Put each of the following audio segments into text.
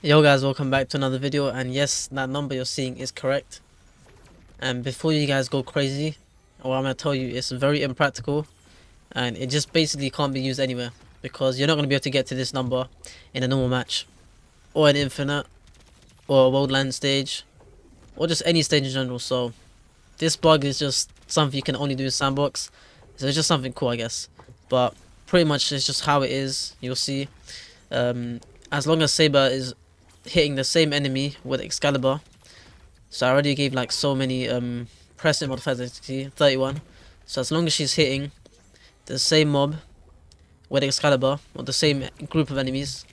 Yo guys, welcome back to another video, and yes, that number you're seeing is correct. And before you guys go crazy, what I'm going to tell you is very impractical, and it just basically can't be used anywhere, because you're not going to be able to get to this number in a normal match, or an infinite, or a world land stage, or just any stage in general. So this bug is just something you can only do in sandbox, so it's just something cool, I guess. But pretty much it's just how it is. You'll see, as long as SABER is hitting the same enemy with Excalibur. So I already gave like so many pressing modifiers, as you see, 31. So as long as she's hitting the same mob with Excalibur, or the same group of enemies,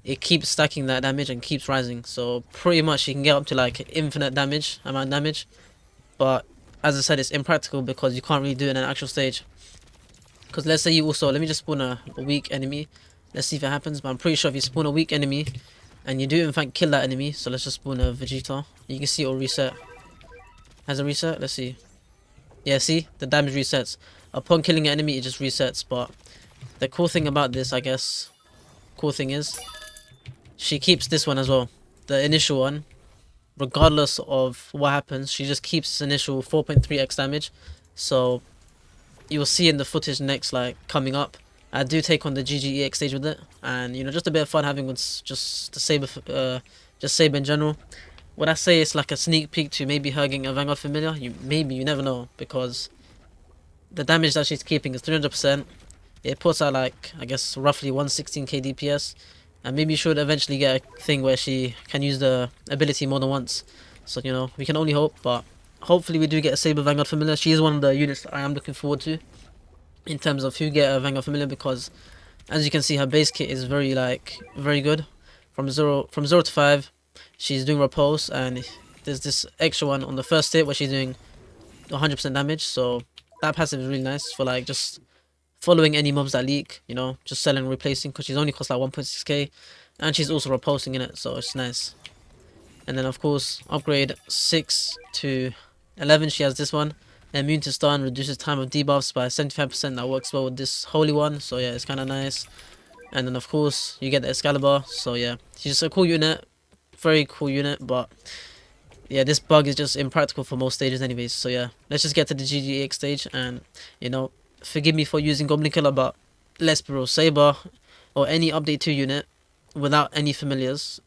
it keeps stacking that damage and keeps rising. So pretty much you can get up to like infinite amount of damage. But as I said, it's impractical because you can't really do it in an actual stage. Because let's say you also, let me just spawn a weak enemy. Let's see if it happens, but I'm pretty sure if you spawn a weak enemy and you do in fact kill that enemy, so let's just spawn a Vegeta, you can see it'll reset. Has it reset? Let's see. Yeah, see? The damage resets. Upon killing an enemy, it just resets. But the cool thing about this, I guess, cool thing is, she keeps this one as well. The initial one, regardless of what happens, she just keeps this initial 4.3x damage. So you'll see in the footage next, like, coming up, I do take on the GGEX stage with it, and you know, just a bit of fun having with just the SABER, just SABER in general. Would I say it's like a sneak peek to maybe her getting a Vanguard familiar? You never know, because the damage that she's keeping is 300%. It puts out like, I guess, roughly 116k DPS, and maybe she should eventually get a thing where she can use the ability more than once. So you know, we can only hope, but hopefully we do get a SABER Vanguard familiar. She is one of the units I am looking forward to, in terms of who get a Vanguard familiar, because as you can see, her base kit is very good. From 0 to 5, she's doing repulse, and there's this extra one on the first hit where she's doing 100% damage. So that passive is really nice for like just following any mobs that leak, you know, just selling and replacing, because she's only cost like 1.6k, and she's also repulsing in it, so it's nice. And then of course, upgrade 6 to 11, she has this one. Immune to stun, reduces time of debuffs by 75%. That works well with this holy one, so yeah, it's kind of nice. And then of course you get the Excalibur, so yeah, she's just a cool unit, very cool unit. But yeah, this bug is just impractical for most stages anyways. So yeah, let's just get to the GGEX stage. And you know, forgive me for using Goblin Killer, but let's be real, SABER or any update 2 unit without any familiars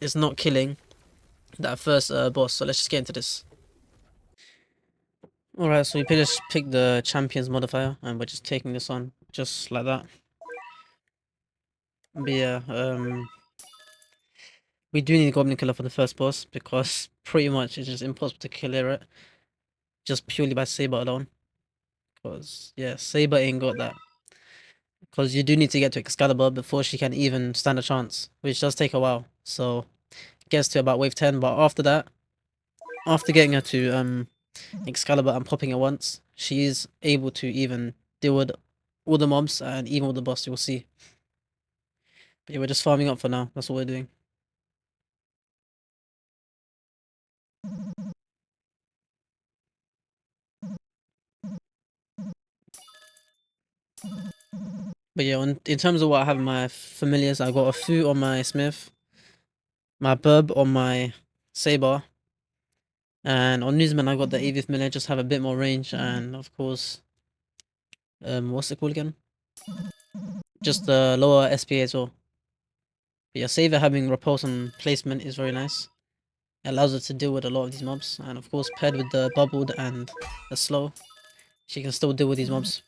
is not killing that first boss. So let's just get into this. Alright, so we just pick the champions modifier, and we're just taking this on just like that. But yeah, we do need Goblin Killer for the first boss, because pretty much it's just impossible to clear it just purely by SABER alone. Because yeah, SABER ain't got that. Because you do need to get to Excalibur before she can even stand a chance, which does take a while. So it gets to about wave 10, but after that, after getting her to Excalibur and popping it once, she is able to even deal with all the mobs and even with the boss. You'll see. But yeah, we're just farming up for now. That's what we're doing. But yeah, in terms of what I have in my familiars, I got a Fu on my Smith, my Burb on my SABER, and on Newsman I got the 80th familiar, just have a bit more range, and of course, what's it called again? Just the lower SPA as well. But yeah, SABER having repulse on placement is very nice. It allows her to deal with a lot of these mobs, and of course paired with the bubbled and the slow, she can still deal with these mobs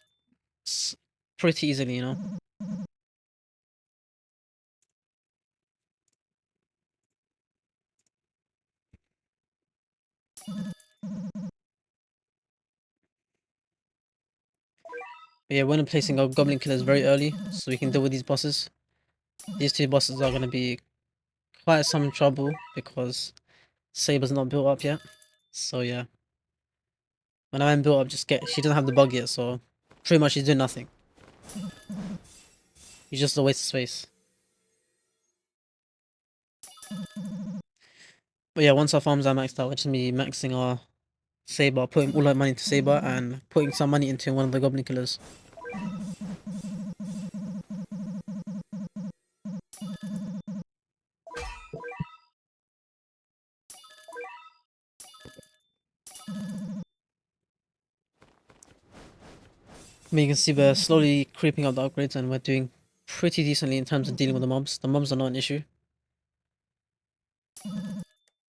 pretty easily, you know. But yeah, when placing our Goblin Killers very early, so we can deal with these bosses. These 2 bosses are going to be quite some trouble, because SABER's not built up yet. So yeah, when I'm built up, she doesn't have the bug yet, so pretty much she's doing nothing. It's just a waste of space. But yeah, once our farms are maxed out, we're just gonna be maxing our Saber, putting all our money into Saber and putting some money into one of the Goblin Killers. But you can see we're slowly creeping up the upgrades and we're doing pretty decently in terms of dealing with the mobs. The mobs are not an issue.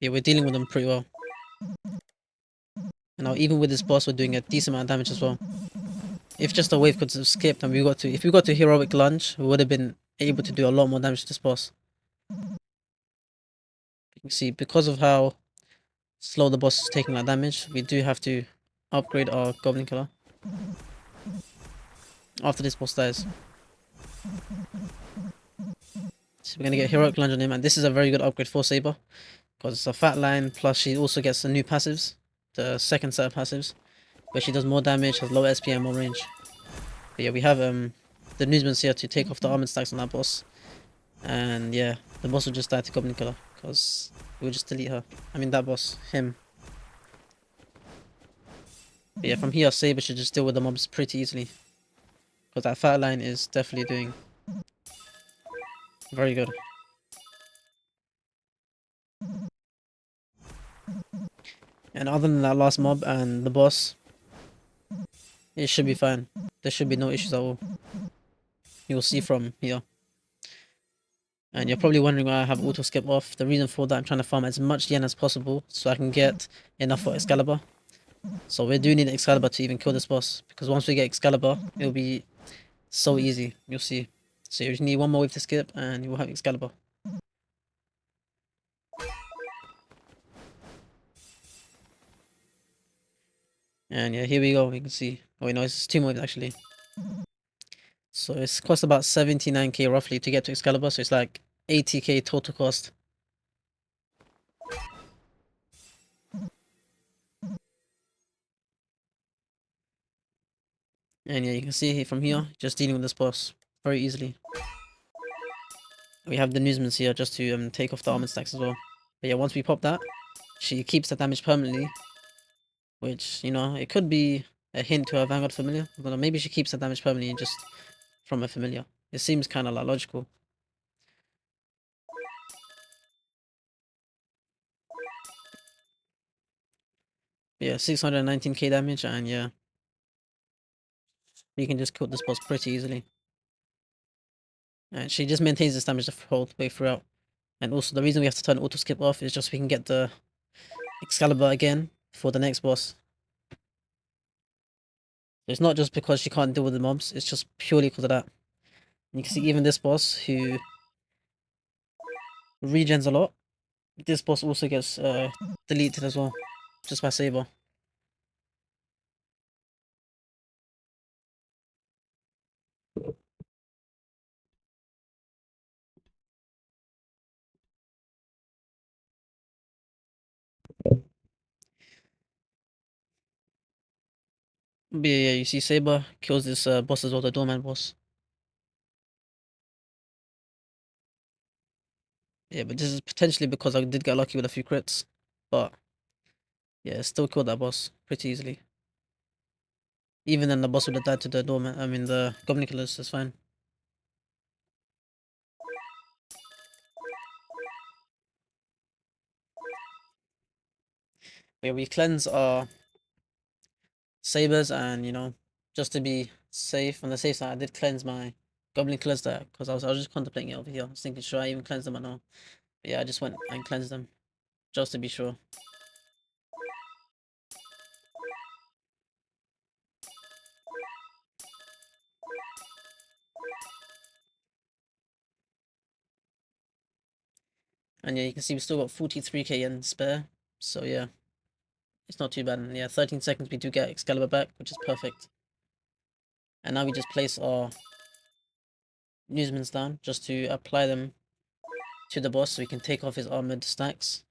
Yeah, we're dealing with them pretty well. And now even with this boss, we're doing a decent amount of damage as well. If just a wave could have skipped and if we got to heroic lunge, we would have been able to do a lot more damage to this boss. You can see because of how slow the boss is taking that damage, we do have to upgrade our Goblin Killer after this boss dies. So we're gonna get heroic lunge on him, and this is a very good upgrade for Saber because it's a fat line. Plus, she also gets the new passives, the second set of passives, where she does more damage, has lower SP and more range. But yeah, we have the newsmans here to take off the armor stacks on that boss, and yeah, the boss will just die to Goblin Killer because we'll just delete her. I mean that boss, him. But yeah, from here, Saber should just deal with the mobs pretty easily because that fat line is definitely doing very good. And other than that last mob and the boss, it should be fine. There should be no issues at all. You'll see from here. And you're probably wondering why I have auto skip off. The reason for that, I'm trying to farm as much yen as possible so I can get enough for Excalibur. So we do need Excalibur to even kill this boss, because once we get Excalibur, it'll be so easy. You'll see. So you just need one more wave to skip and you will have Excalibur. And yeah, here we go. We can see. Oh wait, no, it's 2 waves actually. So it's cost about 79k roughly to get to Excalibur. So it's like 80k total cost. And yeah, you can see from here, just dealing with this boss very easily. We have the newsmen here just to take off the armor stacks as well. But yeah, once we pop that, she keeps the damage permanently. Which, you know, it could be a hint to a Vanguard familiar. But maybe she keeps the damage permanently just from a familiar. It seems kind of like logical. But yeah, 619k damage, and yeah, we can just kill this boss pretty easily. And she just maintains this damage the whole way throughout. And also, the reason we have to turn auto skip off is just so we can get the Excalibur again for the next boss. It's not just because she can't deal with the mobs, it's just purely because of that. And you can see even this boss, who regens a lot, this boss also gets deleted as well, just by Saber. But yeah, you see Saber kills this boss as well, the Doorman boss. Yeah, but this is potentially because I did get lucky with a few crits. But yeah, still killed that boss pretty easily. Even then the boss would have died to the Doorman, I mean the Goblin Killers, that's fine. But yeah, we cleanse our Sabers and, you know, just to be safe on the safe side, I did cleanse my Goblin Killers there because I was just contemplating it over here. I was thinking, should I even cleanse them or no? But yeah, I just went and cleansed them just to be sure. And yeah, you can see we still got 43k in spare. So yeah, it's not too bad. And yeah, 13 seconds we do get Excalibur back, which is perfect. And now we just place our newsmen down just to apply them to the boss so we can take off his armored stacks.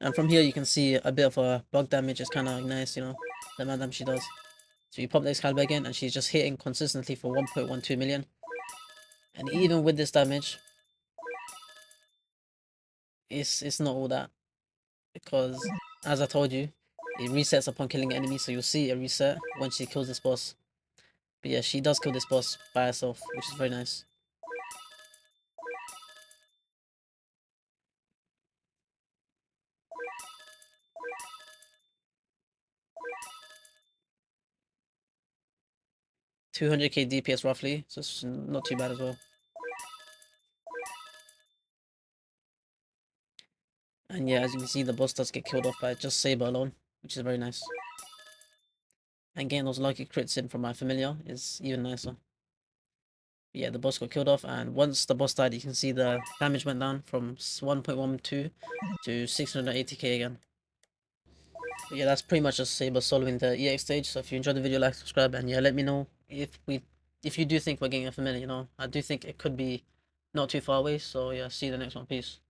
And from here you can see a bit of a bug damage is kind of nice, you know, the amount of damage she does. So you pop the Excalibur again and she's just hitting consistently for 1.12 million. And even with this damage, it's not all that, because as I told you, it resets upon killing enemies, so you'll see a reset when she kills this boss. But yeah, she does kill this boss by herself, which is very nice. $200k DPS roughly, so it's not too bad as well. And yeah, as you can see, the boss does get killed off by just SABER alone, which is very nice. And getting those lucky crits in from my familiar is even nicer. But yeah, the boss got killed off, and once the boss died, you can see the damage went down from 1.12 to 680k again. But yeah, that's pretty much just SABER soloing the EX stage. So if you enjoyed the video, like, subscribe, and yeah, let me know if you do think we're getting a familiar. You know, I do think it could be not too far away. So yeah, see you in the next one. Peace.